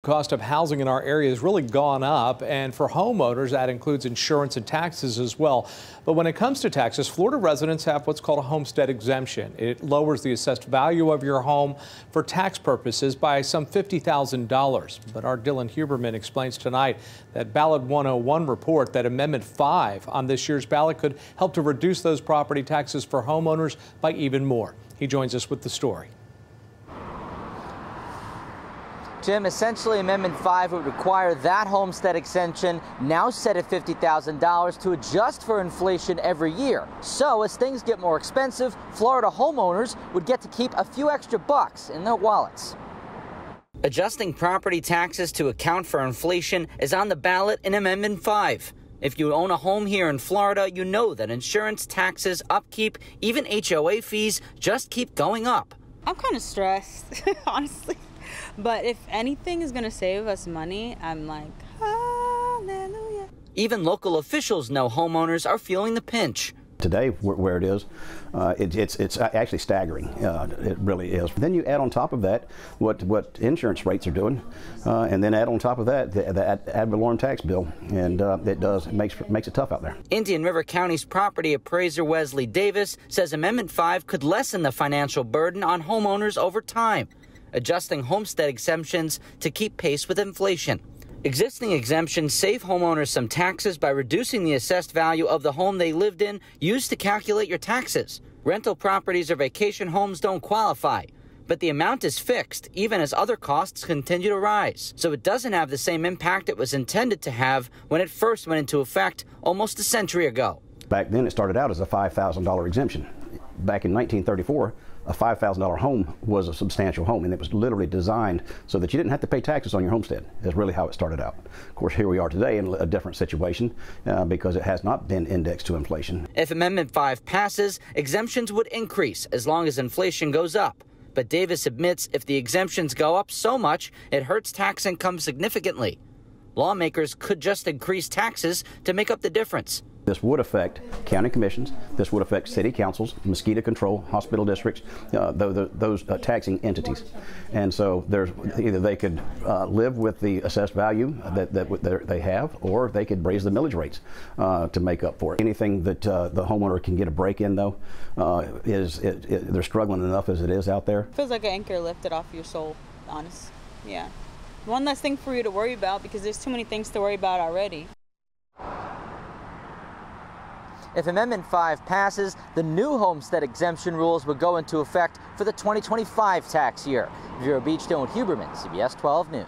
cost of housing in our area has really gone up, and for homeowners, that includes insurance and taxes as well. But when it comes to taxes, Florida residents have what's called a homestead exemption. It lowers the assessed value of your home for tax purposes by some $50,000. But our Dylan Huberman explains tonight that Ballot 101 report that Amendment 5 on this year's ballot could help to reduce those property taxes for homeowners by even more. He joins us with the story. Jim, essentially Amendment 5 would require that homestead exemption, now set at $50,000, to adjust for inflation every year. So as things get more expensive, Florida homeowners would get to keep a few extra bucks in their wallets. Adjusting property taxes to account for inflation is on the ballot in Amendment 5. If you own a home here in Florida, you know that insurance, taxes, upkeep, even HOA fees just keep going up. I'm kind of stressed, honestly. But if anything is going to save us money, I'm like, hallelujah. Even local officials know homeowners are feeling the pinch. Today, where it is, it's actually staggering. It really is. Then you add on top of that what insurance rates are doing, and then add on top of that the ad valorem tax bill, and it makes it tough out there. Indian River County's property appraiser Wesley Davis says Amendment 5 could lessen the financial burden on homeowners over time, adjusting homestead exemptions to keep pace with inflation. Existing exemptions save homeowners some taxes by reducing the assessed value of the home they lived in used to calculate your taxes. Rental properties or vacation homes don't qualify, but the amount is fixed even as other costs continue to rise. So it doesn't have the same impact it was intended to have when it first went into effect almost a century ago. Back then it started out as a $5,000 exemption. Back in 1934, a $5,000 home was a substantial home, and it was literally designed so that you didn't have to pay taxes on your homestead. That's really how it started out. Of course, here we are today in a different situation because it has not been indexed to inflation. If Amendment 5 passes, exemptions would increase as long as inflation goes up. But Davis admits if the exemptions go up so much, it hurts tax income significantly. Lawmakers could just increase taxes to make up the difference. This would affect county commissions, this would affect city councils, mosquito control, hospital districts, those taxing entities. And so either they could live with the assessed value that they have, or they could raise the millage rates to make up for it. Anything that the homeowner can get a break in, though, they're struggling enough as it is out there. Feels like an anchor lifted off your soul, honest. Yeah. One less thing for you to worry about because there's too many things to worry about already. If Amendment 5 passes, the new homestead exemption rules would go into effect for the 2025 tax year. Vero Beach, Dylan Huberman, CBS 12 News.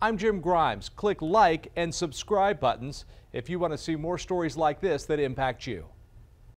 I'm Jim Grimes. Click like and subscribe buttons if you want to see more stories like this that impact you.